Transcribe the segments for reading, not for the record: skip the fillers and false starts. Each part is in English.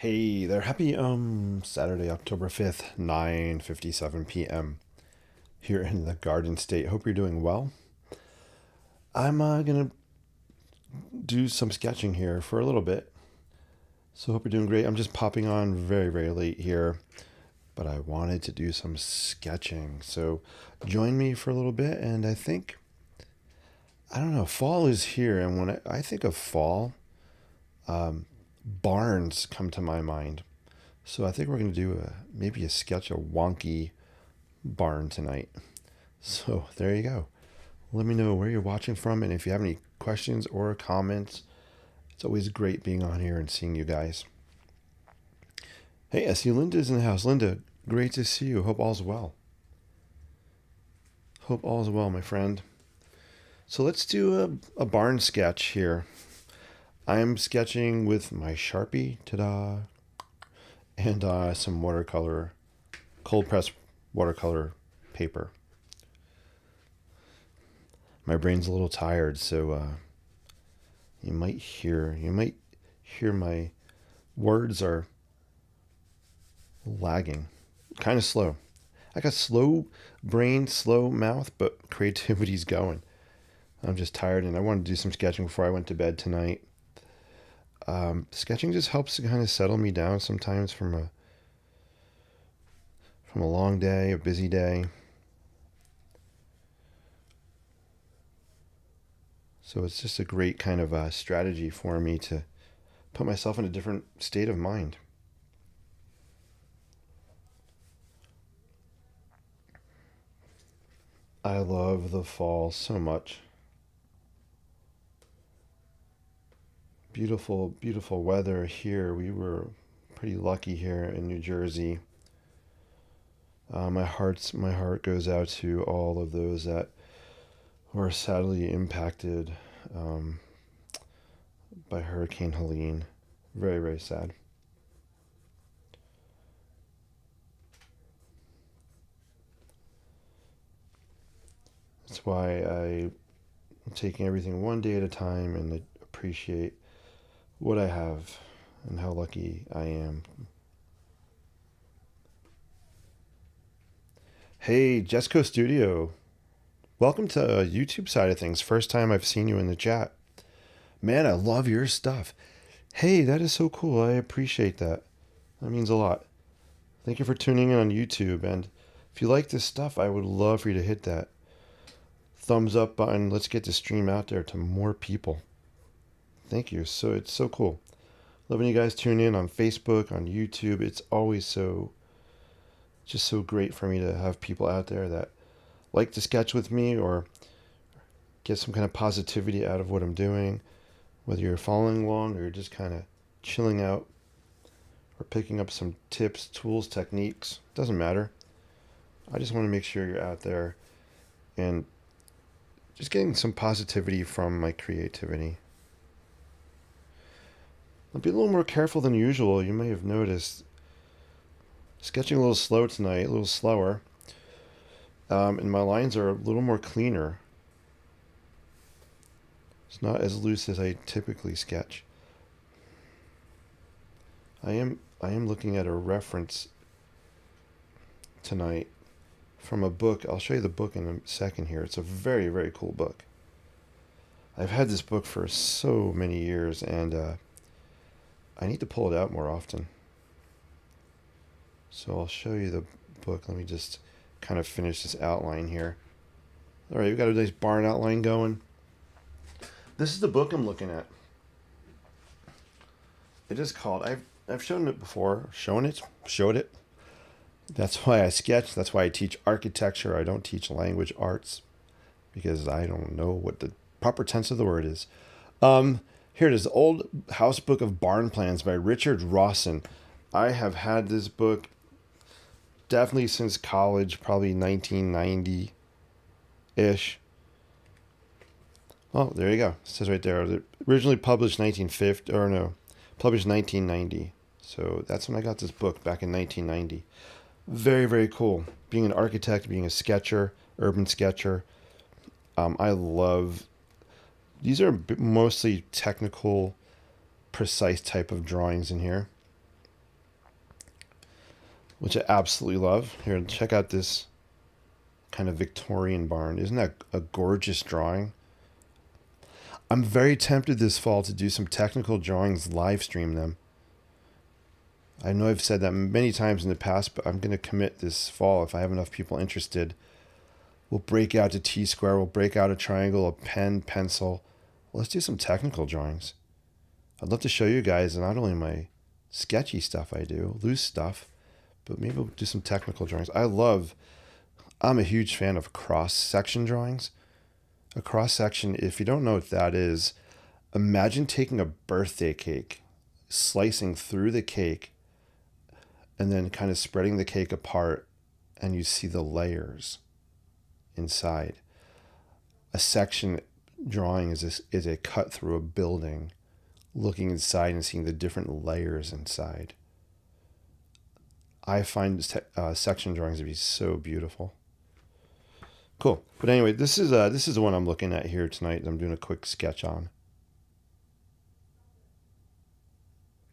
Hey there, happy Saturday, October 5th, 9:57 p.m. here in the Garden State. Hope you're doing well. I'm gonna do some sketching here for a little bit. So hope you're doing great. I'm just popping on very late here, but I wanted to do some sketching. So join me for a little bit and I don't know, fall is here, and when I think of fall, barns come to my mind. So I think we're gonna do maybe a sketch of wonky barn tonight. So there you go. Let me know where you're watching from, and if you have any questions or comments. It's always great being on here and seeing you guys. Hey, I see Linda's in the house. Linda, great to see you. Hope all's well. Hope all's well, my friend. So let's do a barn sketch here. I'm sketching with my Sharpie, ta-da, and some watercolor, cold press watercolor paper. My brain's a little tired, so you might hear my words are lagging, kind of slow. I got slow brain, slow mouth, but creativity's going. I'm just tired, and I wanted to do some sketching before I went to bed tonight. Sketching just helps to kind of settle me down sometimes from a long day, a busy day. So it's just a great kind of strategy for me to put myself in a different state of mind. I love the fall so much. Beautiful weather here. We were pretty lucky here in New Jersey. My heart goes out to all of those that were sadly impacted um, by Hurricane Helene. Very sad. That's why I'm taking everything one day at a time and I appreciate what I have and how lucky I am. Hey, Jesco Studio. Welcome to YouTube side of things. First time I've seen you in the chat. Man, I love your stuff. Hey, that is so cool. I appreciate that. That means a lot. Thank you for tuning in on YouTube. And if you like this stuff, I would love for you to hit that thumbs up button. Let's get the stream out there to more people. Thank you. So it's so cool. Loving you guys tune in on Facebook, on YouTube. It's always just so great for me to have people out there that like to sketch with me or get some kind of positivity out of what I'm doing. Whether you're following along or you're just kind of chilling out or picking up some tips, tools, techniques, doesn't matter. I just want to make sure you're out there and just getting some positivity from my creativity. I'll be a little more careful than usual. You may have noticed sketching a little slow tonight, a little slower, and my lines are a little more cleaner. It's not as loose as I typically sketch. I am looking at a reference tonight from a book. I'll show you the book in a second here. It's a very cool book. I've had this book for so many years, and I need to pull it out more often. So I'll show you the book. Let me just kind of finish this outline here. All right, we've got a nice barn outline going. This is the book I'm looking at. It is called, I've shown it before. Showed it. That's why I sketch. That's why I teach architecture. I don't teach language arts because I don't know what the proper tense of the word is. Here it is, the Old House Book of Barn Plans by Richard Rawson. I have had this book definitely since college, probably 1990-ish. Oh, there you go. It says right there. Originally published 1950, or no, published 1990. So that's when I got this book back in 1990. Very cool. Being an architect, being a sketcher, urban sketcher. I love, these are mostly technical, precise type of drawings in here. which I absolutely love. Here, check out this kind of Victorian barn. Isn't that a gorgeous drawing? I'm very tempted this fall to do some technical drawings, live stream them. I know I've said that many times in the past, but I'm going to commit this fall if I have enough people interested. We'll break out to T-square, we'll break out a triangle, a pen, pencil. Let's do some technical drawings. I'd love to show you guys not only my sketchy stuff I do, loose stuff, but maybe we'll do some technical drawings. I'm a huge fan of cross-section drawings. A cross-section, if you don't know what that is, imagine taking a birthday cake, slicing through the cake, and then kind of spreading the cake apart, and you see the layers inside. A section drawing is a cut through a building, looking inside and seeing the different layers inside. I find section drawings to be so beautiful. Cool. But anyway, this is the one I'm looking at here tonight. I'm doing a quick sketch on.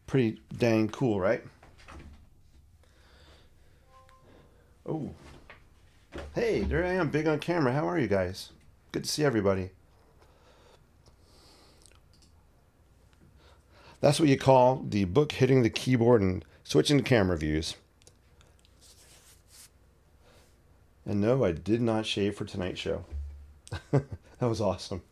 Pretty dang cool, right? Oh. Hey, there I am, big on camera. How are you guys? Good to see everybody. That's what you call the book hitting the keyboard and switching to camera views. And no, I did not shave for tonight's show. That was awesome.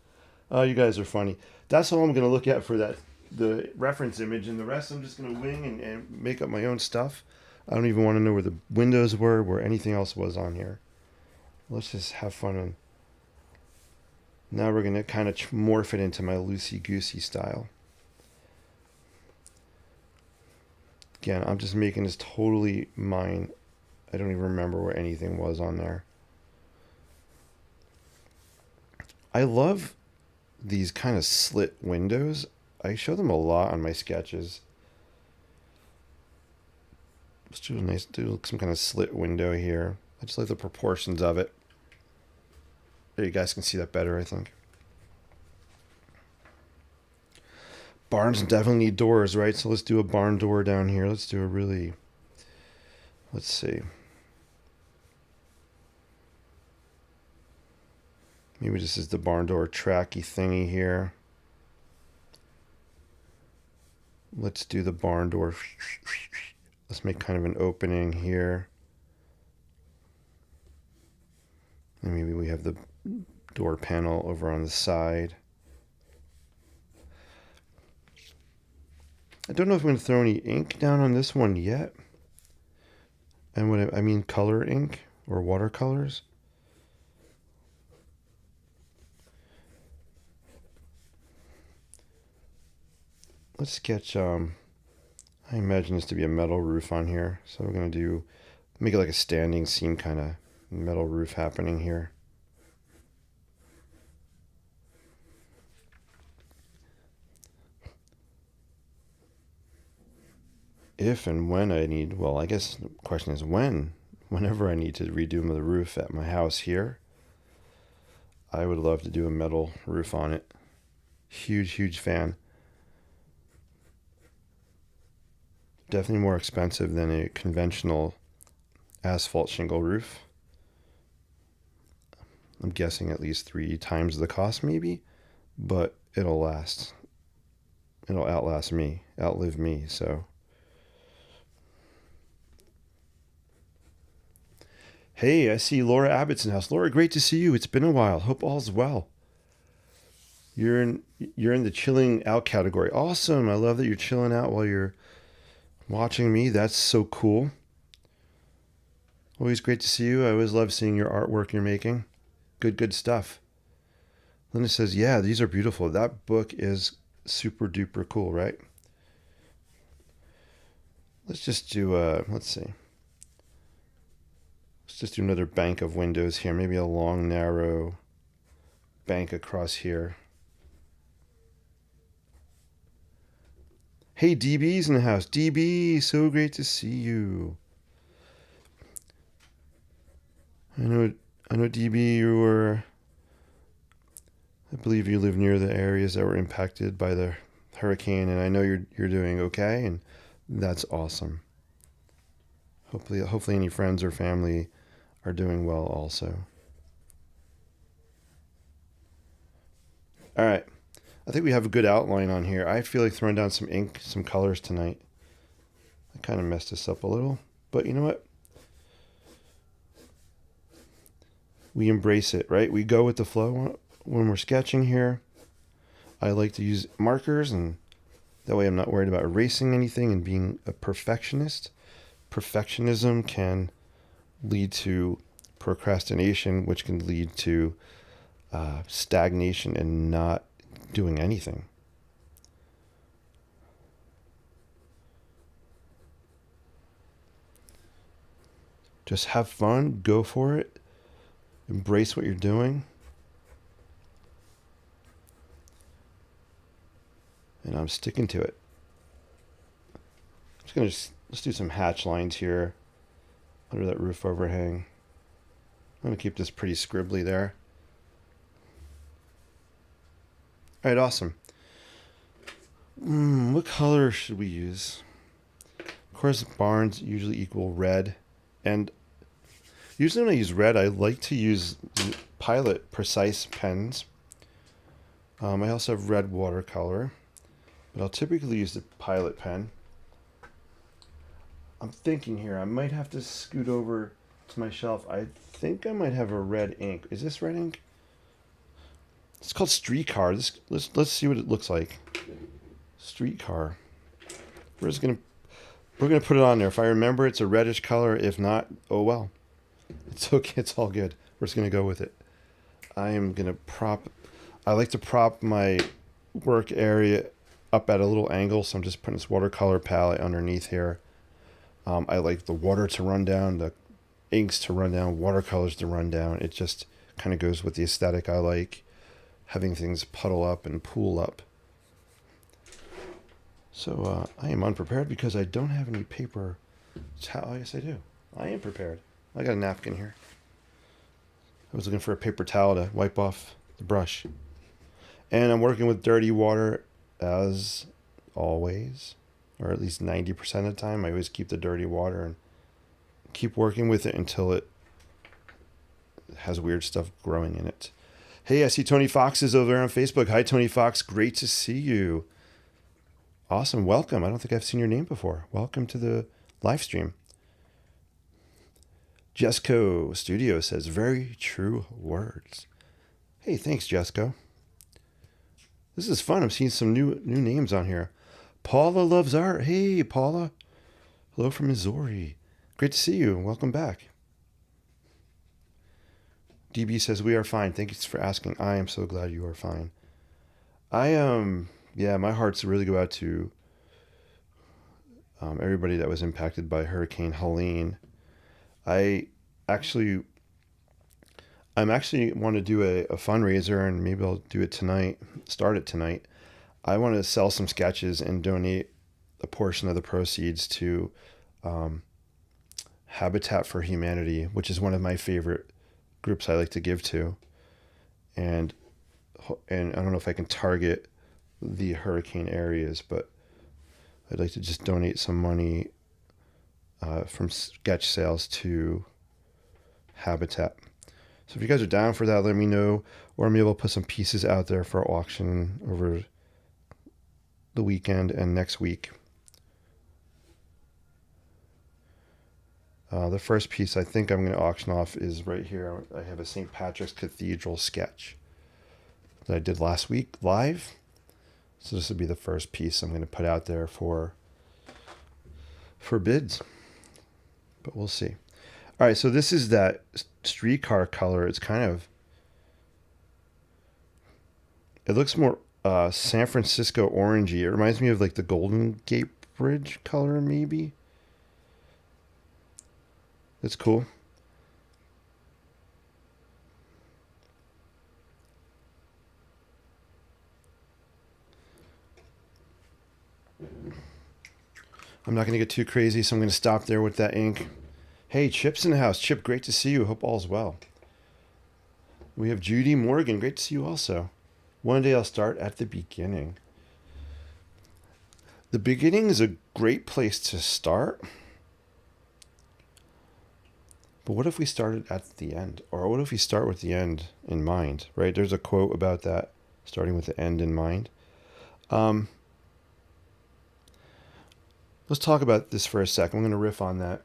Oh, you guys are funny. That's all I'm going to look at for the reference image, and the rest I'm just going to wing and make up my own stuff. I don't even want to know where the windows were, where anything else was on here. Let's just have fun. And now we're going to kind of morph it into my loosey-goosey style. Again, I'm just making this totally mine. I don't even remember where anything was on there. I love these kind of slit windows. I show them a lot on my sketches. Let's do some kind of slit window here. I just like the proportions of it. There, you guys can see that better, I think. Barns definitely need doors, right? So let's do a barn door down here. Let's do let's see. Maybe this is the barn door tracky thingy here. Let's do the barn door. Let's make kind of an opening here. And maybe we have the door panel over on the side. I don't know if I'm going to throw any ink down on this one yet. And what I mean color ink or watercolors. Let's sketch, I imagine this to be a metal roof on here. So we're going to make it like a standing seam kind of metal roof happening here. If and when I need, well, I guess the question is whenever I need to redo the roof at my house here, I would love to do a metal roof on it. Huge, huge fan. Definitely more expensive than a conventional asphalt shingle roof. I'm guessing at least 3 times the cost maybe, but it'll last. It'll outlive me, so. Hey, I see Laura Abbott's in the house. Laura, great to see you. It's been a while. Hope all's well. You're in the chilling out category. Awesome. I love that you're chilling out while you're watching me. That's so cool. Always great to see you. I always love seeing your artwork you're making. Good stuff. Linda says, yeah, these are beautiful. That book is super duper cool, right? Let's just do, let's see. Let's just do another bank of windows here. Maybe a long, narrow bank across here. Hey, DB's in the house. DB, so great to see you. I know, DB, I believe you live near the areas that were impacted by the hurricane, and I know you're doing okay, and that's awesome. Hopefully any friends or family are doing well also. All right. I think we have a good outline on here. I feel like throwing down some ink, some colors tonight. I kind of messed this up a little, but you know what? We embrace it, right? We go with the flow when we're sketching here. I like to use markers, and that way I'm not worried about erasing anything and being a perfectionist. Perfectionism can lead to procrastination, which can lead to stagnation and not doing anything. Just have fun, go for it, embrace what you're doing. And I'm sticking to it. Let's do some hatch lines here under that roof overhang. I'm going to keep this pretty scribbly there. All right, awesome. What color should we use? Of course, barns usually equal red. And usually when I use red, I like to use Pilot Precise pens. I also have red watercolor, but I'll typically use the Pilot pen. I'm thinking here, I might have to scoot over to my shelf. I think I might have a red ink. Is this red ink? It's called Streetcar. Let's see what it looks like. Streetcar. We're gonna put it on there. If I remember, it's a reddish color. If not, oh well. It's okay. It's all good. We're just gonna go with it. I like to prop my work area up at a little angle, so I'm just putting this watercolor palette underneath here. I like the water to run down, the inks to run down, watercolors to run down. It just kind of goes with the aesthetic I like, having things puddle up and pool up. So I am unprepared because I don't have any paper. Yes, I do. I am prepared. I got a napkin here. I was looking for a paper towel to wipe off the brush. And I'm working with dirty water as always, or at least 90% of the time. I always keep the dirty water and keep working with it until it has weird stuff growing in it. Hey, I see Tony Fox is over on Facebook. Hi, Tony Fox. Great to see you. Awesome. Welcome. I don't think I've seen your name before. Welcome to the live stream. Jesco Studio says, very true words. Hey, thanks, Jesco. This is fun. I'm seeing some new names on here. Paula loves art. Hey, Paula. Hello from Missouri. Great to see you. Welcome back. DB says, we are fine. Thank you for asking. I am so glad you are fine. My hearts really go out to everybody that was impacted by Hurricane Helene. I'm actually want to do a fundraiser, and maybe I'll do it tonight, start it tonight. I want to sell some sketches and donate a portion of the proceeds to Habitat for Humanity, which is one of my favorite groups I like to give to. And I don't know if I can target the hurricane areas, but I'd like to just donate some money from sketch sales to Habitat. So if you guys are down for that, let me know, or maybe I'll put some pieces out there for auction over the weekend and next week. The first piece I think I'm going to auction off is right here. I have a St. Patrick's Cathedral sketch that I did last week live. So this will be the first piece I'm going to put out there for bids. But we'll see. All right, so this is that streetcar color. It's kind of, it looks more San Francisco orangey. It reminds me of like the Golden Gate Bridge color, maybe. That's cool. I'm not going to get too crazy, so I'm going to stop there with that ink. Hey, Chip's in the house. Chip, great to see you. Hope all's well. We have Judy Morgan. Great to see you also. One day I'll start at the beginning. The beginning is a great place to start. But what if we started at the end? Or what if we start with the end in mind, right? There's a quote about that, starting with the end in mind. Um, let's talk about this for a second. I'm going to riff on that.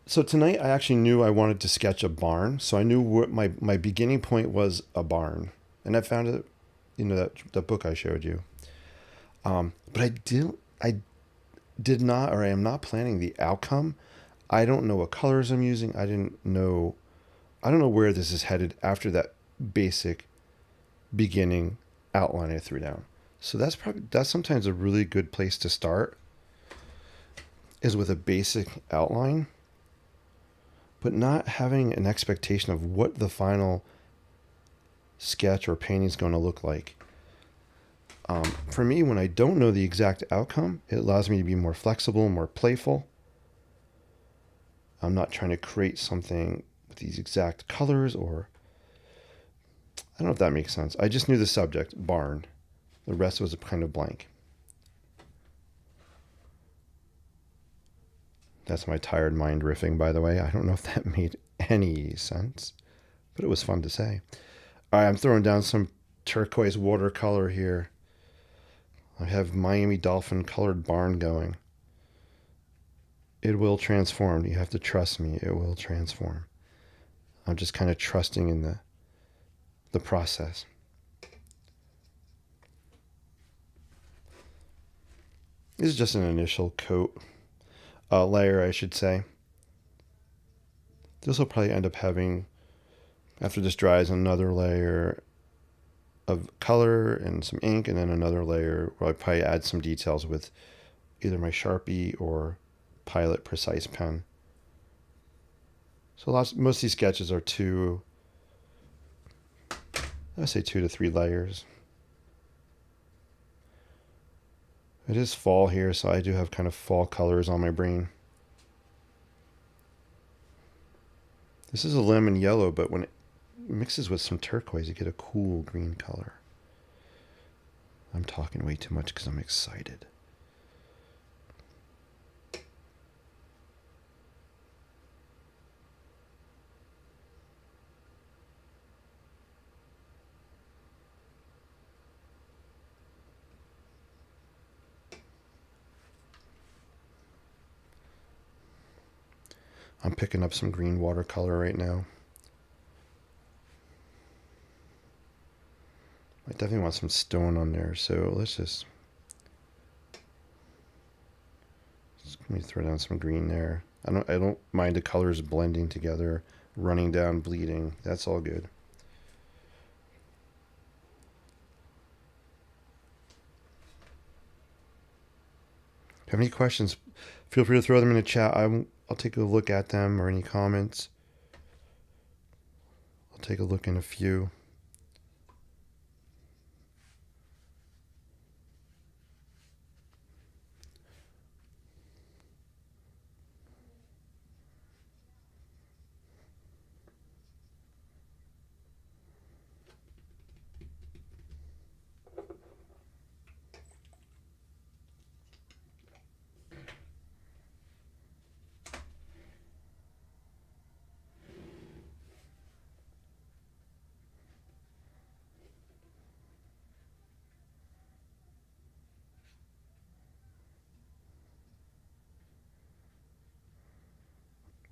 So tonight I actually knew I wanted to sketch a barn. So I knew what my beginning point was, a barn. And I found it, that book I showed you. But I did not, or I am not planning the outcome. I don't know what colors I'm using. I don't know where this is headed after that basic beginning outline I threw down. So that's sometimes a really good place to start, is with a basic outline, but not having an expectation of what the final sketch or painting is going to look like. For me, when I don't know the exact outcome, it allows me to be more flexible, more playful. I'm not trying to create something with these exact colors, or I don't know if that makes sense. I just knew the subject, barn. The rest was kind of blank. That's my tired mind riffing, by the way. I don't know if that made any sense, but it was fun to say. All right, I'm throwing down some turquoise watercolor here. I have Miami Dolphin colored barn going. It will transform. You have to trust me. It will transform. I'm just kind of trusting in the process. This is just an initial coat, layer, I should say. This will probably end up having, after this dries, another layer of color and some ink, and then another layer where I probably add some details with either my Sharpie or Pilot Precise pen. So most of these sketches are I say 2 to 3 layers. It is fall here, so I do have kind of fall colors on my brain. This is a lemon yellow, but when it mixes with some turquoise, you get a cool green color. I'm talking way too much because I'm excited. I'm picking up some green watercolor right now. I definitely want some stone on there, so let me throw down some green there. I don't mind the colors blending together, running down, bleeding. That's all good. If you have any questions, feel free to throw them in the chat. I'll take a look at them, or any comments. I'll take a look in a few.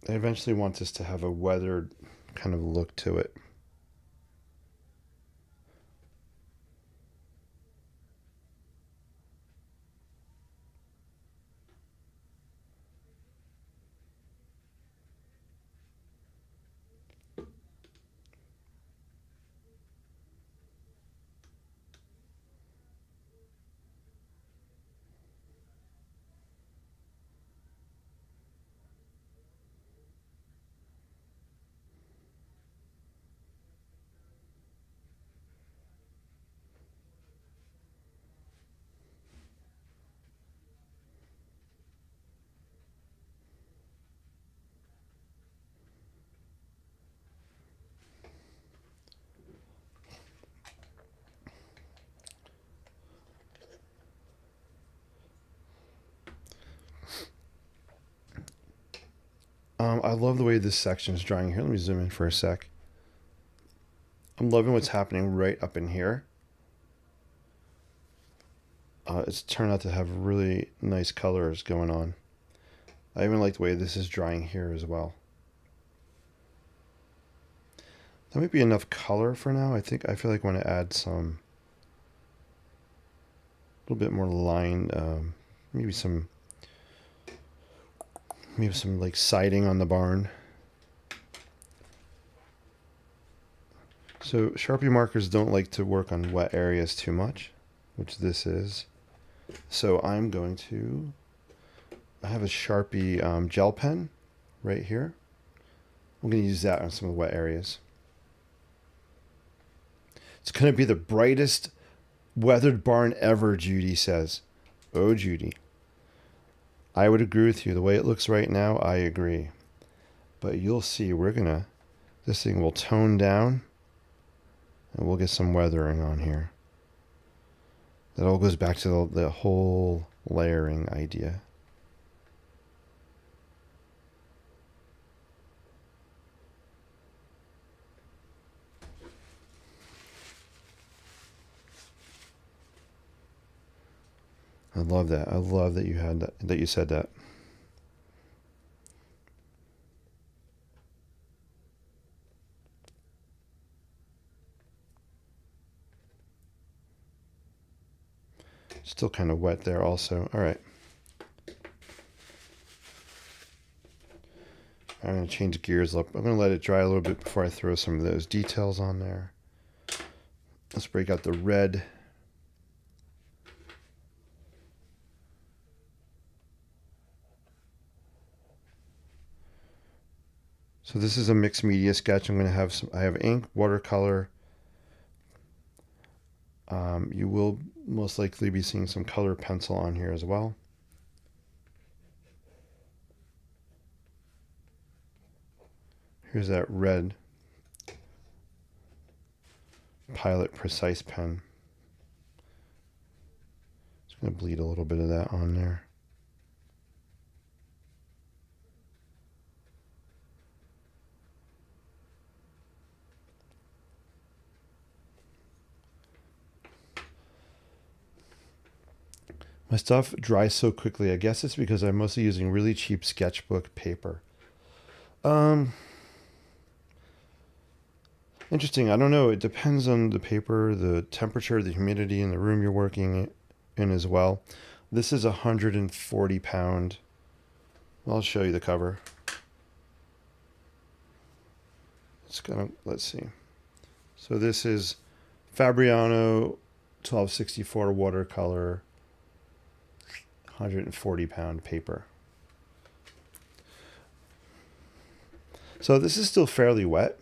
I eventually want this to have a weathered kind of look to it. I love the way this section is drying here. Let me zoom in for a sec. I'm loving what's happening right up in here. It's turned out to have really nice colors going on. I even like the way this is drying here as well. That might be enough color for now. I feel like I want to add some, a little bit more line, maybe some like siding on the barn. So Sharpie markers don't like to work on wet areas too much, which this is. So I'm going to, I have a Sharpie gel pen right here. I'm going to use that on some of the wet areas. It's going to be the brightest weathered barn ever, Judy says. Oh, Judy. I would agree with you. The way it looks right now, I agree. But you'll see, this thing will tone down and we'll get some weathering on here. That all goes back to the whole layering idea. I love that. I love that you had that you said that. Still kind of wet there also. All right. I'm going to change gears up. I'm going to let it dry a little bit before I throw some of those details on there. Let's break out the red. So this is a mixed media sketch. I'm going to have I have ink, watercolor. You will most likely be seeing some color pencil on here as well. Here's that red Pilot Precise pen. Just going to bleed a little bit of that on there. My stuff dries so quickly. I guess it's because I'm mostly using really cheap sketchbook paper. Interesting. I don't know. It depends on the paper, the temperature, the humidity in the room you're working in as well. This is 140 pound. I'll show you the cover. It's gonna, let's see. So this is Fabriano 1264 watercolor, 140 pound paper. So this is still fairly wet.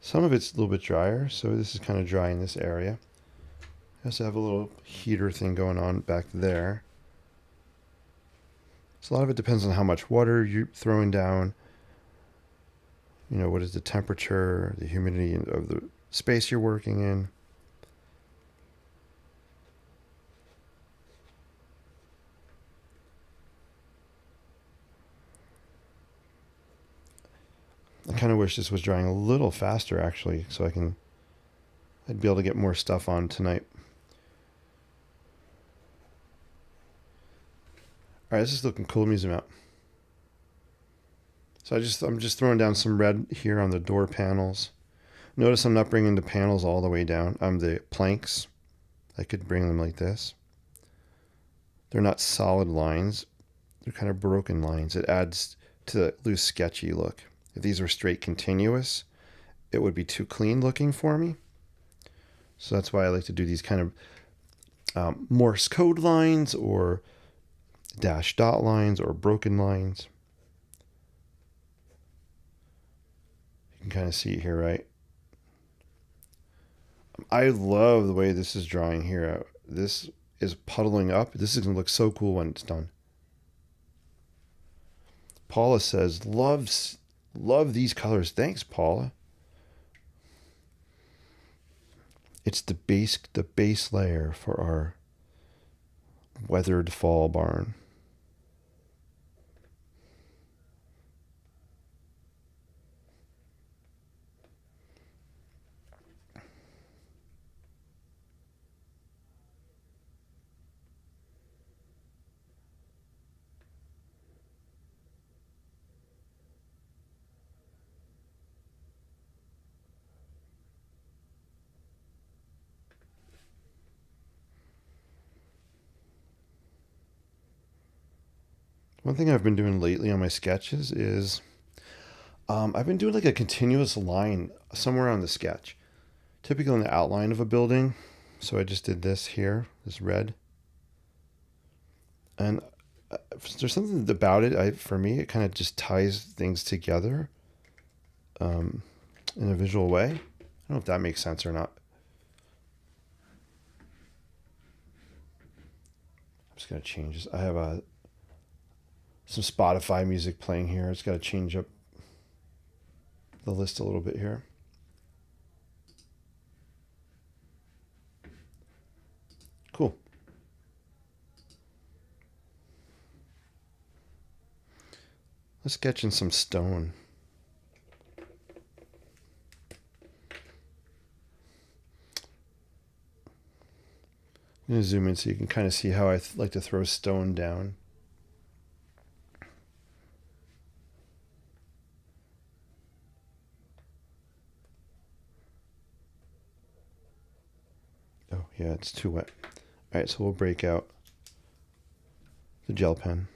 Some of it's a little bit drier, so this is kind of dry in this area. I also have a little heater thing going on back there. So a lot of it depends on how much water you're throwing down. You know, what is the temperature, the humidity of the space you're working in. I kind of wish this was drying a little faster, actually, so I'd be able to get more stuff on tonight. All right, this is looking cool. Let me zoom out. So I'm just throwing down some red here on the door panels. Notice I'm not bringing the panels all the way down. The planks. I could bring them like this. They're not solid lines. They're kind of broken lines. It adds to the loose, sketchy look. If these were straight continuous, it would be too clean looking for me. So that's why I like to do these kind of Morse code lines or dash dot lines or broken lines. You can kind of see it here, right? I love the way this is drying here. This is puddling up. This is going to look so cool when it's done. Paula says, love these colors. Thanks, Paula. It's the base layer for our weathered fall barn. One thing I've been doing lately on my sketches is I've been doing like a continuous line somewhere on the sketch, typically in the outline of a building. So I just did this here, this red. And there's something about it, for me, it kind of just ties things together in a visual way. I don't know if that makes sense or not. I'm just going to change this. I have some Spotify music playing here. It's got to change up the list a little bit here. Cool. Let's sketch in some stone. I'm going to zoom in so you can kind of see how I like to throw stone down. Oh, yeah, it's too wet. All right, so we'll break out the gel pen.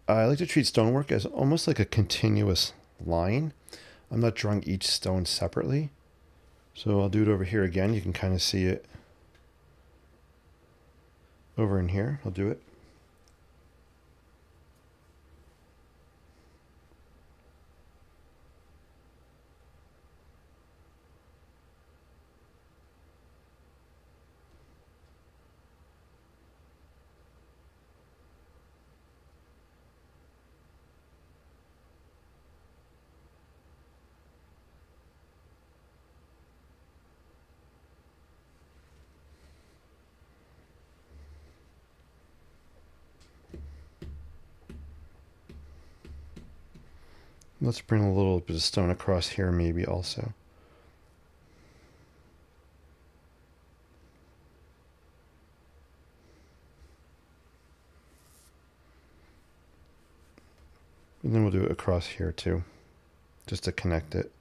I like to treat stonework as almost like a continuous line. I'm not drawing each stone separately. So I'll do it over here again. You can kind of see it over in here. I'll do it. Let's bring a little bit of stone across here maybe also. And then we'll do it across here too, just to connect it.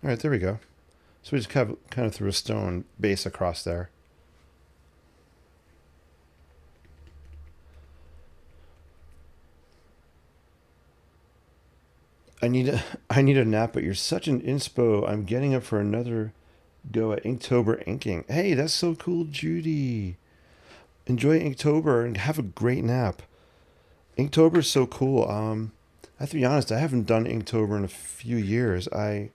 All right, there we go. So we just kind of threw a stone base across there. I need a nap, but you're such an inspo. I'm getting up for another go at Inktober inking. Hey, that's so cool, Judy. Enjoy Inktober and have a great nap. Inktober is so cool. I have to be honest, I haven't done Inktober in a few years. I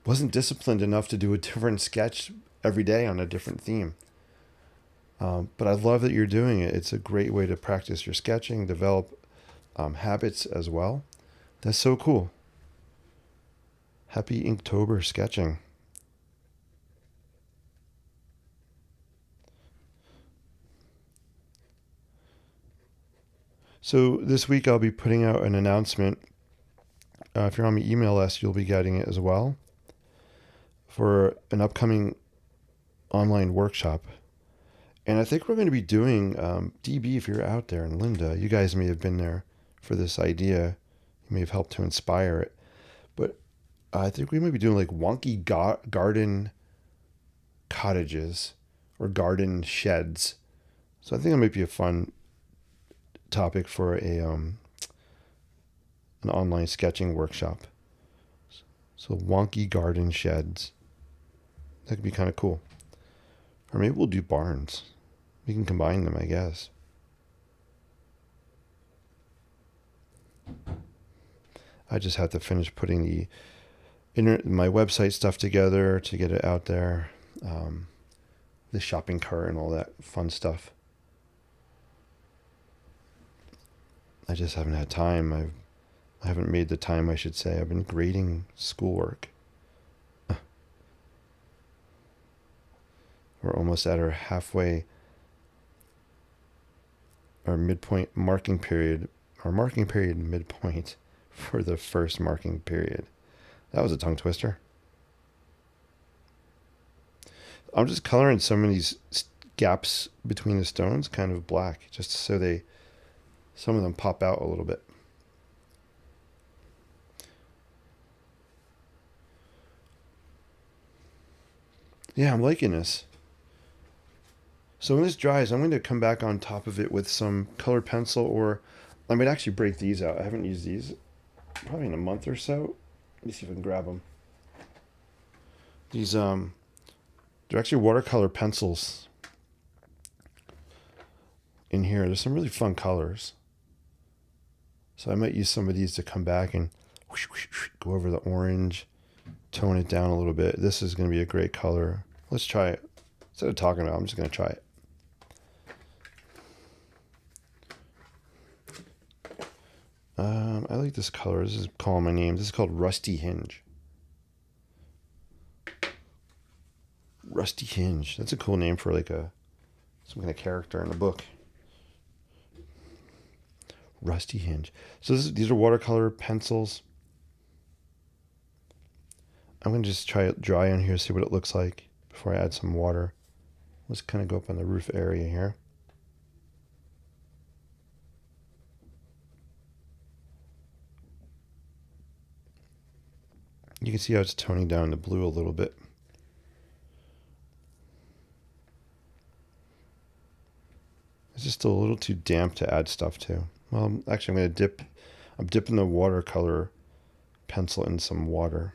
wasn't disciplined enough to do a different sketch every day on a different theme. But I love that you're doing it. It's a great way to practice your sketching, develop habits as well. That's so cool. Happy Inktober sketching. So this week I'll be putting out an announcement. If you're on my email list, you'll be getting it as well, for an upcoming online workshop. And I think we're going to be doing DB, if you're out there, and Linda, you guys may have been there for this idea. You may have helped to inspire it. But I think we might be doing like wonky garden cottages or garden sheds. So I think it might be a fun topic for an online sketching workshop. So wonky garden sheds. That could be kind of cool. Or maybe we'll do barns. We can combine them, I guess. I just have to finish putting my website stuff together to get it out there. The shopping cart and all that fun stuff. I just haven't had time. I haven't made the time, I should say. I've been grading schoolwork. We're almost at our halfway, our midpoint marking period, our marking period midpoint for the first marking period. That was a tongue twister. I'm just coloring some of these gaps between the stones kind of black, just so some of them pop out a little bit. Yeah, I'm liking this. So when this dries, I'm going to come back on top of it with some colored pencil, or I might actually break these out. I haven't used these probably in a month or so. Let me see if I can grab them. These, they're actually watercolor pencils in here. There's some really fun colors. So I might use some of these to come back and go over the orange, tone it down a little bit. This is going to be a great color. Let's try it. Instead of talking about it, I'm just going to try it. I like this color. This is calling my name. This is called Rusty Hinge. Rusty Hinge. That's a cool name for like some kind of character in a book. Rusty Hinge. So these are watercolor pencils. I'm going to just try it dry on here, see what it looks like before I add some water. Let's kind of go up on the roof area here. You can see how it's toning down the blue a little bit. It's just still a little too damp to add stuff to. Well, actually, I'm dipping the watercolor pencil in some water.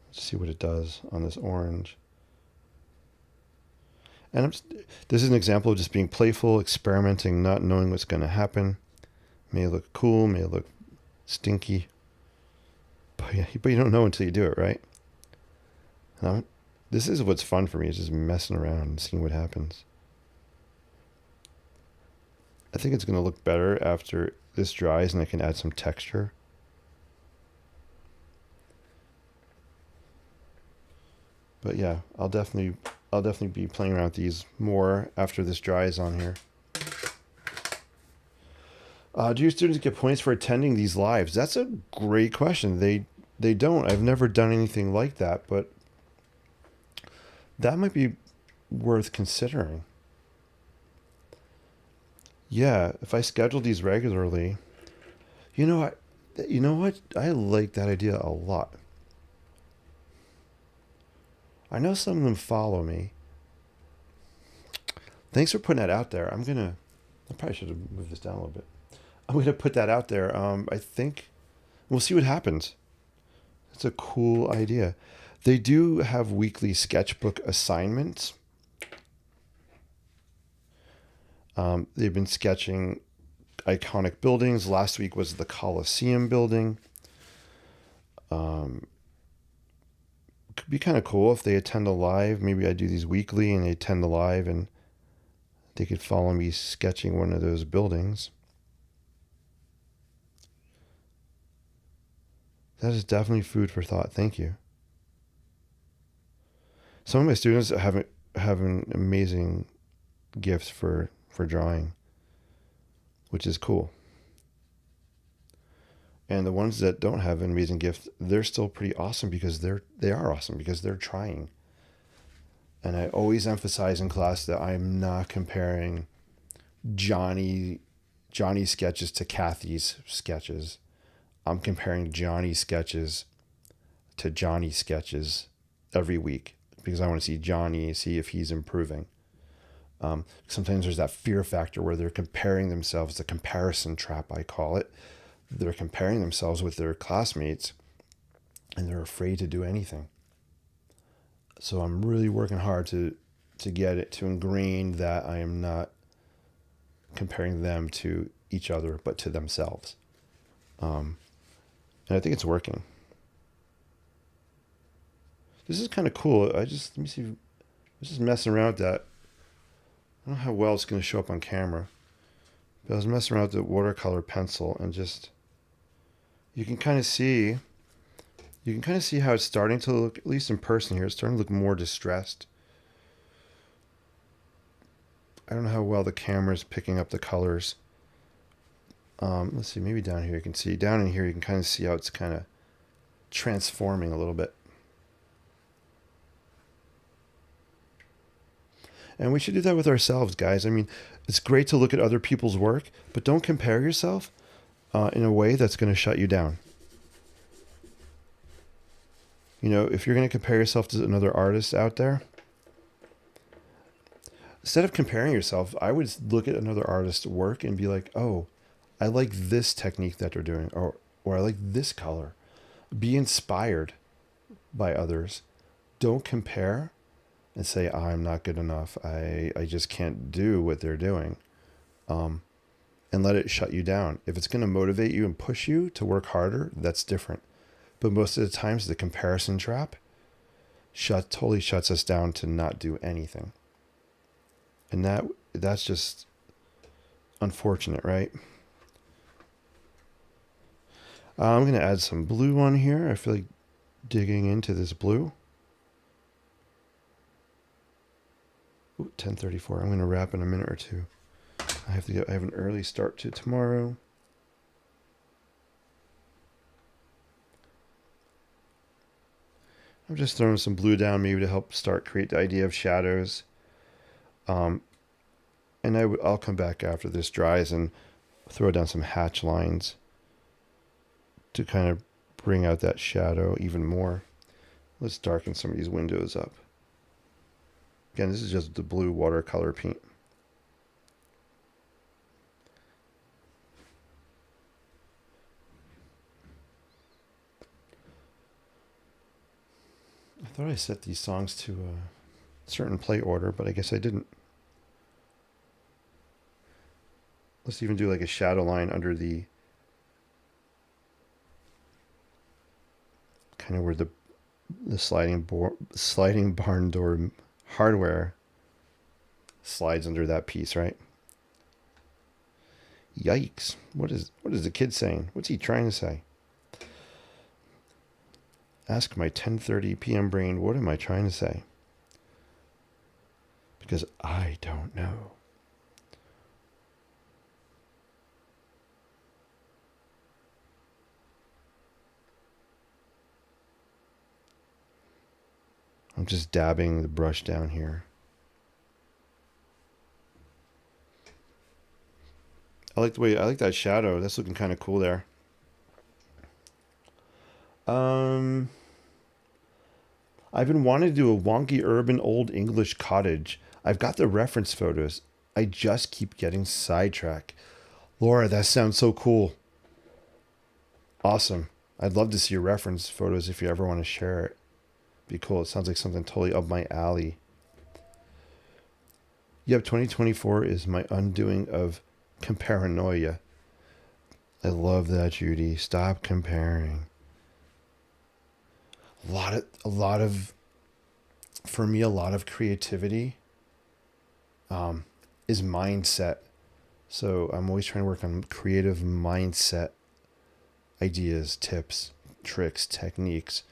Let's see what it does on this orange. And this is an example of just being playful, experimenting, not knowing what's going to happen. May look cool, may look stinky, but you don't know until you do it, right? This is what's fun for me, is just messing around and seeing what happens. I think it's going to look better after this dries and I can add some texture. But yeah, I'll definitely be playing around with these more after this dries on here. Do your students get points for attending these lives? That's a great question. They don't. I've never done anything like that, but that might be worth considering. Yeah, if I schedule these regularly, you know what? I like that idea a lot. I know some of them follow me. Thanks for putting that out there. I probably should have moved this down a little bit. I'm going to put that out there. I think we'll see what happens. That's a cool idea. They do have weekly sketchbook assignments. They've been sketching iconic buildings. Last week was the Coliseum building. Could be kind of cool if they attend a live. Maybe I do these weekly and they attend a live and they could follow me sketching one of those buildings. That is definitely food for thought. Thank you. Some of my students have an amazing gift for drawing, which is cool. And the ones that don't have an amazing gift, they're still pretty awesome because they are awesome because they're trying. And I always emphasize in class that I'm not comparing Johnny's sketches to Kathy's sketches. I'm comparing Johnny's sketches to Johnny's sketches every week because I want to see Johnny, see if he's improving. Sometimes there's that fear factor where they're comparing themselves, the comparison trap, I call it. They're comparing themselves with their classmates and they're afraid to do anything. So I'm really working hard to get it to ingrain that I am not comparing them to each other, but to themselves. And I think it's working. This is kind of cool. Let me see. I was just messing around with that. I don't know how well it's going to show up on camera. But I was messing around with the watercolor pencil and you can kind of see You can kind of see how it's starting to look, at least in person here, it's starting to look more distressed. I don't know how well the camera is picking up the colors. Let's see, maybe down here you can see. Down in here you can kind of see how it's kind of transforming a little bit. And we should do that with ourselves, guys. I mean, it's great to look at other people's work, but don't compare yourself in a way that's going to shut you down. You know, if you're going to compare yourself to another artist out there, instead of comparing yourself, I would look at another artist's work and be like, oh, I like this technique that they're doing, or I like this color. Be inspired by others. Don't compare and say, I'm not good enough. I just can't do what they're doing. And let it shut you down. If it's going to motivate you and push you to work harder, that's different. But most of the times, the comparison trap totally shuts us down to not do anything. And that's just unfortunate, right? I'm going to add some blue on here. I feel like digging into this blue. Ooh, 10:34. I'm going to wrap in a minute or two. I have an early start to tomorrow. I'm just throwing some blue down maybe to help create the idea of shadows. And I'll come back after this dries and throw down some hatch lines to kind of bring out that shadow even more. Let's darken some of these windows up. Again, this is just the blue watercolor paint. I thought I set these songs to a certain play order, but I guess I didn't. Let's even do like a shadow line under the kind of where the sliding barn door hardware slides under that piece, right? Yikes. What is the kid saying? What's he trying to say? Ask my 10:30 p.m. brain, what am I trying to say? Because I don't know. I'm just dabbing the brush down here. I like that shadow. That's looking kind of cool there. I've been wanting to do a wonky urban old English cottage. I've got the reference photos. I just keep getting sidetracked. Laura, that sounds so cool. Awesome. I'd love to see your reference photos if you ever want to share it. Be cool. It sounds like something totally up my alley. Yep, 2024 is my undoing of comparanoia. I love that, Judy. Stop comparing. A lot of for me, a lot of creativity is mindset. So I'm always trying to work on creative mindset ideas, tips, tricks, techniques.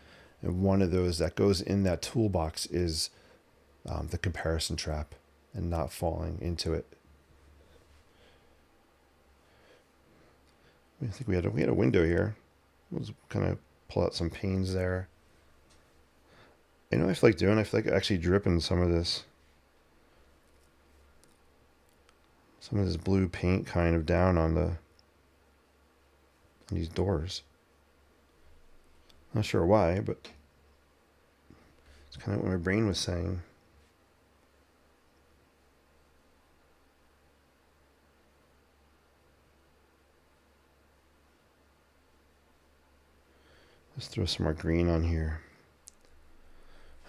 And one of those that goes in that toolbox is the comparison trap and not falling into it. I think we had a window here. Let's kind of pull out some panes there. You know what I feel like doing? I feel like actually dripping some of this blue paint kind of down on these doors. Not sure why, but it's kind of what my brain was saying. Let's throw some more green on here.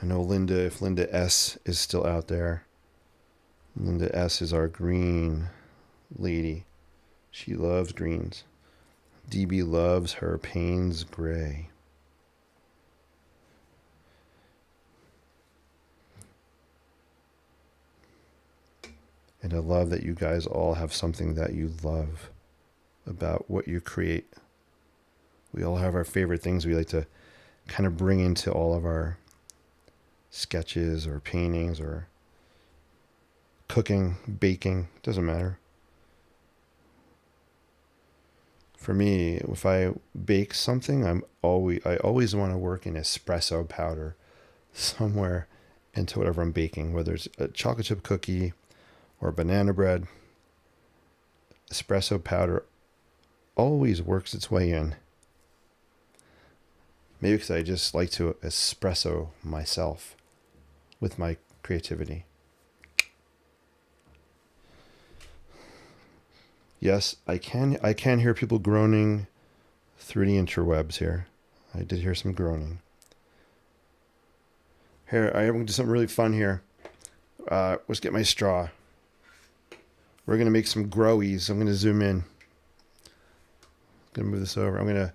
I know if Linda S is still out there. Linda S is our green lady. She loves greens. DB loves her Payne's gray. And I love that you guys all have something that you love about what you create. We all have our favorite things we like to kind of bring into all of our sketches or paintings or cooking, baking, doesn't matter. For me, if I bake something, I always want to work in espresso powder somewhere into whatever I'm baking, whether it's a chocolate chip cookie or banana bread. Espresso powder always works its way in. Maybe because I just like to espresso myself with my creativity. Yes, I can hear people groaning through the interwebs here. I did hear some groaning. Here, I'm going to do something really fun here. Let's get my straw. We're going to make some growies. I'm going to zoom in. I'm going to move this over. I'm going to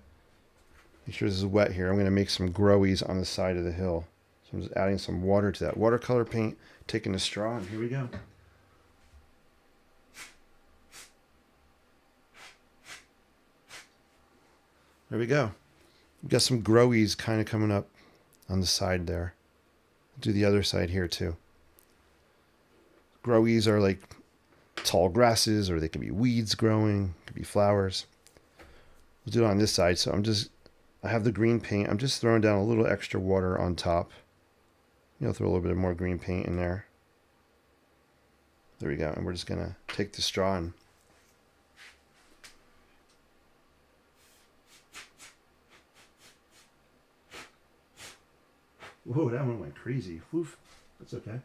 make sure this is wet here. I'm going to make some growies on the side of the hill. So I'm just adding some water to that. Watercolor paint, taking a straw, and here we go. There we go. We've got some growies kind of coming up on the side there. I'll do the other side here too. Growies are like tall grasses, or they can be weeds growing, could be flowers. We'll do it on this side. So I have the green paint. I'm just throwing down a little extra water on top. Throw a little bit more green paint in there. There we go. And we're just going to take the straw and whoa, that one went crazy. Woof. That's okay.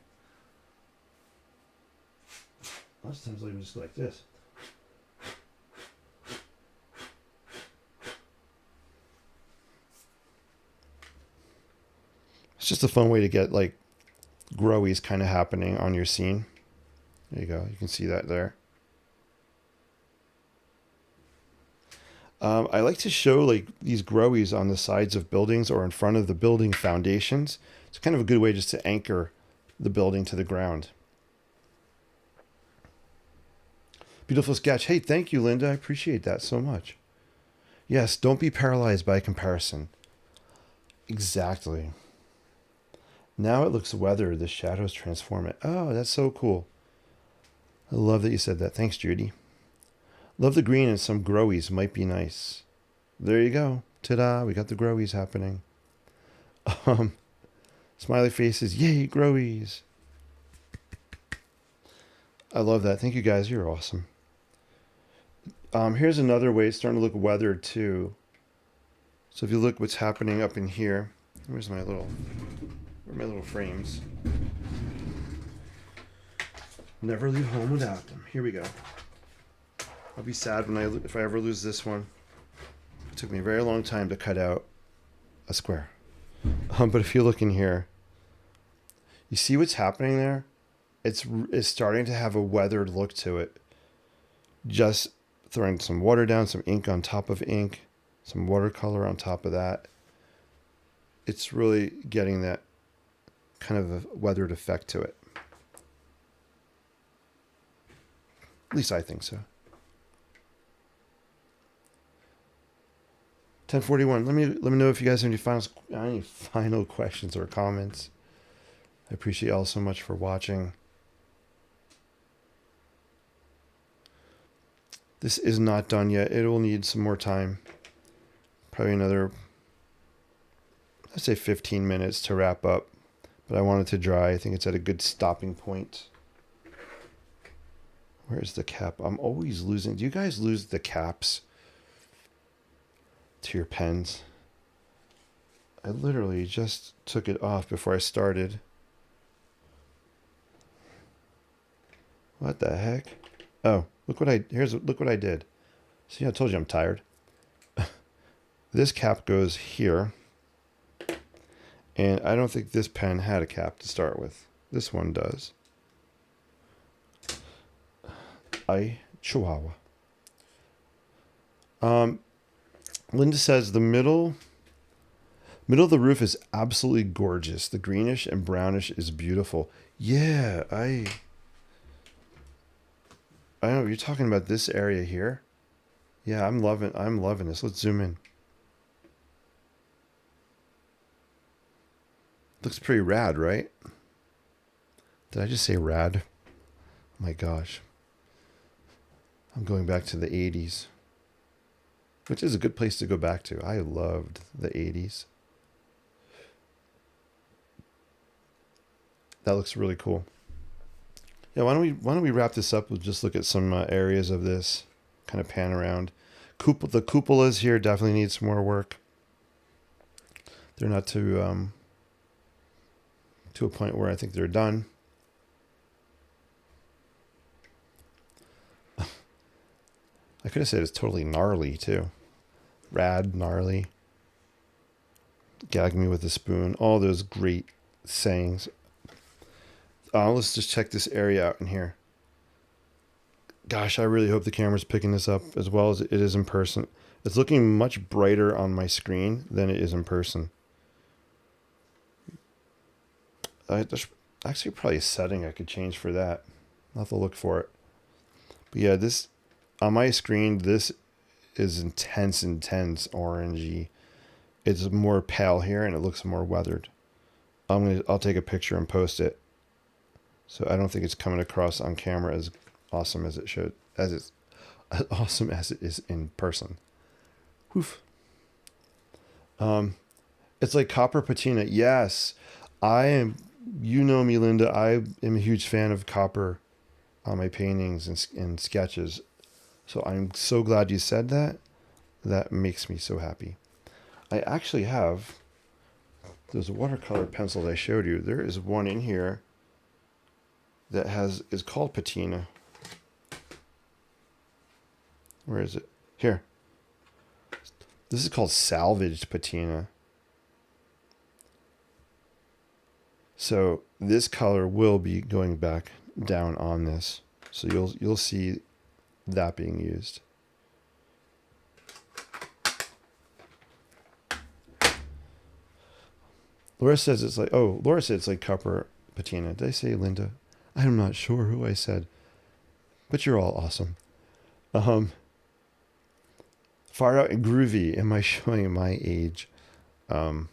Lots of times I'll even just go like this. It's just a fun way to get like growies kind of happening on your scene. There you go. You can see that there. I like to show like these growies on the sides of buildings or in front of the building foundations. It's kind of a good way just to anchor the building to the ground. Beautiful sketch. Hey, thank you, Linda. I appreciate that so much. Yes, don't be paralyzed by comparison. Exactly. Now it looks weathered. The shadows transform it. Oh, that's so cool. I love that you said that. Thanks, Judy. Love the green, and some growies might be nice. There you go. Ta-da, we got the growies happening. Smiley faces. Yay, growies. I love that. Thank you guys. You're awesome. Here's another way. It's starting to look weathered too. So if you look what's happening up in here. Where are my little frames? Never leave home without them. Here we go. I'll be sad if I ever lose this one. It took me a very long time to cut out a square. But if you look in here, you see what's happening there? It's starting to have a weathered look to it. Just throwing some water down, some ink on top of ink, some watercolor on top of that. It's really getting that kind of a weathered effect to it. At least I think so. 10:41. Let me know if you guys have any final questions or comments. I appreciate y'all so much for watching. This is not done yet. It will need some more time. Probably another, I'd say 15 minutes to wrap up. But I want it to dry. I think it's at a good stopping point. Where's the cap? I'm always losing. Do you guys lose the caps to your pens? I literally just took it off before I started. What the heck? Oh, look what I did. See, I told you I'm tired. This cap goes here. And I don't think this pen had a cap to start with. This one does. Chihuahua. Linda says the middle of the roof is absolutely gorgeous. The greenish and brownish is beautiful. Yeah, I know you're talking about this area here. Yeah, I'm loving this. Let's zoom in. Looks pretty rad, right? Did I just say rad? Oh my gosh. I'm going back to the 80s, which is a good place to go back to. I loved the 80s. That looks really cool. Yeah, why don't we wrap this up? We'll just look at some areas of this, kind of pan around. The cupolas here definitely need some more work. They're not to a point where I think they're done. I could have said it's totally gnarly too. Rad, gnarly. Gag me with a spoon. All those great sayings. Let's just check this area out in here. Gosh, I really hope the camera's picking this up as well as it is in person. It's looking much brighter on my screen than it is in person. There's actually probably a setting I could change for that. I'll have to look for it. But yeah, this on my screen, this is intense orangey. It's more pale here and it looks more weathered. I'll take a picture and post it. So I don't think it's coming across on camera as awesome as it should, as awesome as it is in person. Woof. It's like copper patina. Yes, I am. You know me, Linda. I am a huge fan of copper on my paintings and sketches. So I'm so glad you said that. That makes me so happy. I actually have those watercolor pencils I showed you. There is one in here that is called patina. Where is it? Here. This is called salvaged patina. So this color will be going back down on this. So you'll see that being used. Laura says it's like copper patina. Did I say Linda? I'm not sure who I said, but you're all awesome. Far Out and Groovy. Am I showing my age? I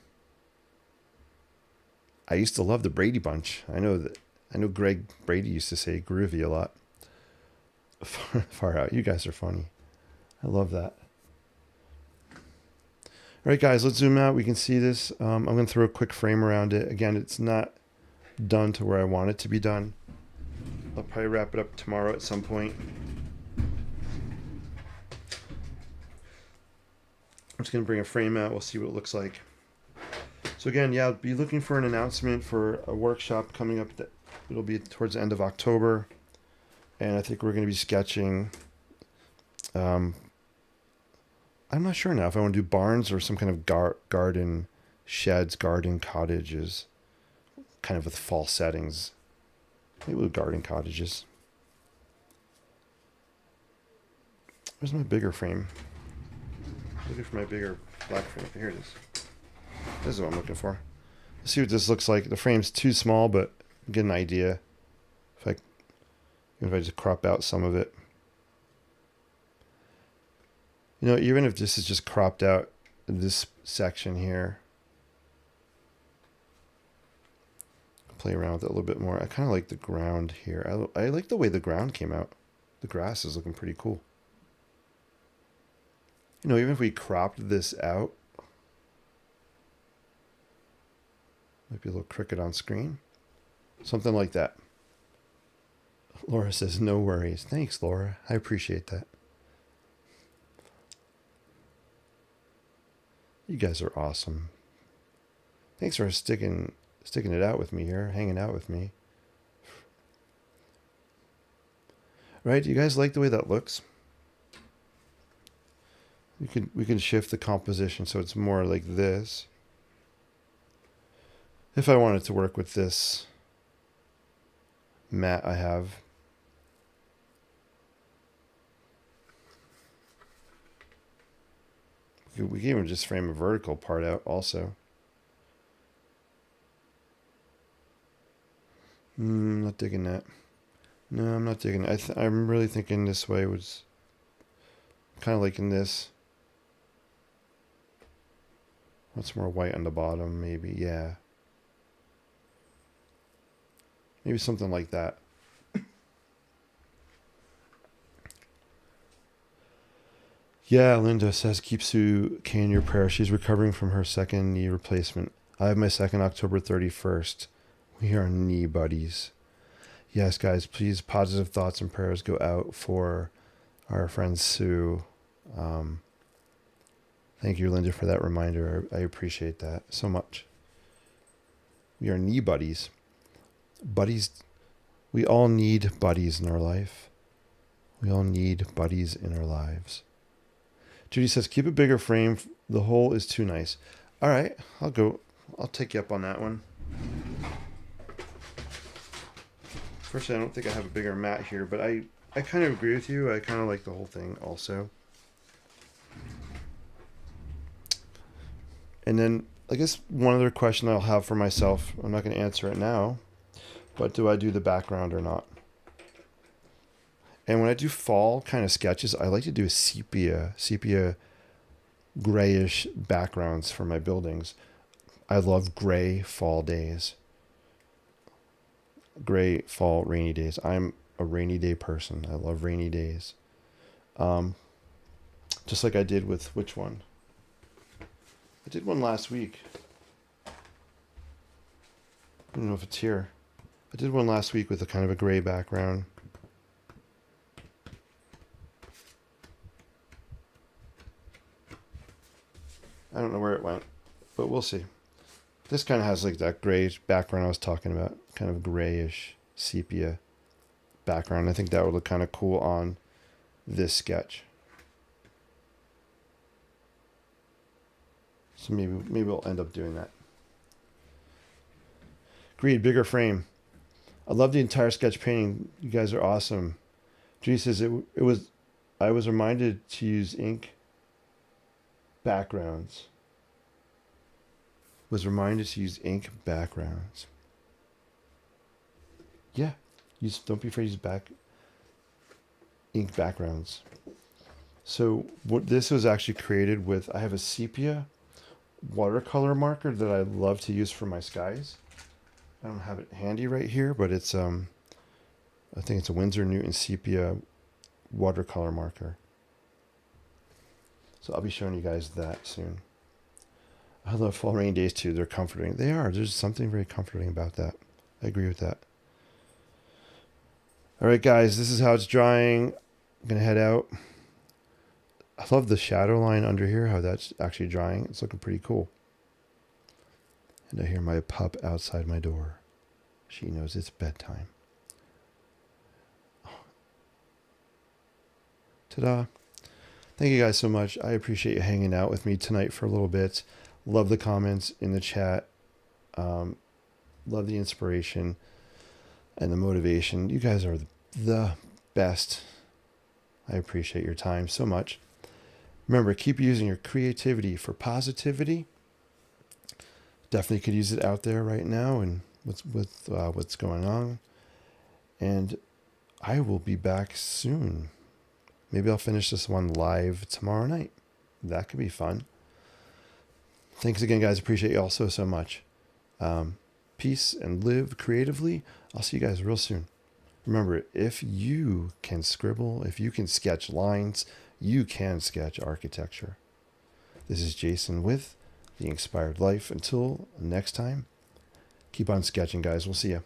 used to love the Brady Bunch. I know Greg Brady used to say groovy a lot. Far Out. You guys are funny. I love that. All right, guys, let's zoom out. We can see this. I'm going to throw a quick frame around it. Again, it's not done to where I want it to be done. I'll probably wrap it up tomorrow at some point. I'm just going to bring a frame out. We'll see what it looks like. So again, yeah, I'll be looking for an announcement for a workshop coming up. It'll be towards the end of October. And I think we're going to be sketching. I'm not sure now if I want to do barns or some kind of garden sheds, garden cottages, kind of with fall settings. Maybe we'll do garden cottages. Where's my bigger frame? Looking for my bigger black frame. Here it is. This is what I'm looking for. Let's see what this looks like. The frame's too small, but get an idea. If I just crop out some of it. You know, even if this is just cropped out this section here, play around with it a little bit more. I kind of like the ground here. I like the way the ground came out. The grass is looking pretty cool. You know, even if we cropped this out, might be a little crooked on screen. Something like that. Laura says, no worries. Thanks, Laura. I appreciate that. You guys are awesome. Thanks for sticking it out with me here, hanging out with me. Right? Do you guys like the way that looks? We can shift the composition so it's more like this. If I wanted to work with this mat I have. We can even just frame a vertical part out also. Not digging that. No, I'm not digging it. I'm really thinking this way was kind of liking this. Want some more white on the bottom, maybe. Yeah. Maybe something like that. Yeah, Linda says keep Sue Kay in your prayer. She's recovering from her second knee replacement. I have my second October 31st. We are knee buddies. Yes, guys, please, positive thoughts and prayers go out for our friend Sue. Thank you, Linda, for that reminder. I appreciate that so much. We are knee buddies. Buddies, we all need buddies in our life. We all need buddies in our lives. Judy says, keep a bigger frame. The hole is too nice. All right, I'll take you up on that one. Firstly, I don't think I have a bigger mat here, but I kind of agree with you. I kind of like the whole thing also. And then I guess one other question I'll have for myself, I'm not going to answer it now, but do I do the background or not? And when I do fall kind of sketches, I like to do a sepia grayish backgrounds for my buildings. I love gray fall days. Gray fall rainy days. I'm a rainy day person. I love rainy days. Just like I did with which one? I did one last week. I don't know if it's here. I did one last week with a kind of a gray background. I don't know where it went, but we'll see. This kind of has like that gray background I was talking about, kind of grayish sepia background. I think that would look kind of cool on this sketch. So maybe we'll end up doing that. Agreed, bigger frame. I love the entire sketch painting. You guys are awesome. Judy says I was reminded to use ink backgrounds. Was reminded to use ink backgrounds. Yeah, don't be afraid to use ink backgrounds. So this was actually created with, I have a sepia watercolor marker that I love to use for my skies. I don't have it handy right here, but it's I think it's a Winsor Newton sepia watercolor marker. So I'll be showing you guys that soon. I love fall rainy days too. They're comforting. They are. There's something very comforting about that. I agree with that. All right, guys, this is how it's drying. I'm going to head out. I love the shadow line under here, how that's actually drying. It's looking pretty cool. And I hear my pup outside my door. She knows it's bedtime. Ta-da. Thank you guys so much. I appreciate you hanging out with me tonight for a little bit. Love the comments in the chat. Love the inspiration and the motivation. You guys are the best. I appreciate your time so much. Remember, keep using your creativity for positivity. Definitely could use it out there right now and with what's going on. And I will be back soon. Maybe I'll finish this one live tomorrow night. That could be fun. Thanks again, guys. Appreciate you all so much. Peace and live creatively. I'll see you guys real soon. Remember, if you can scribble, if you can sketch lines, you can sketch architecture. This is Jason with The Inspired Life. Until next time, keep on sketching, guys. We'll see you.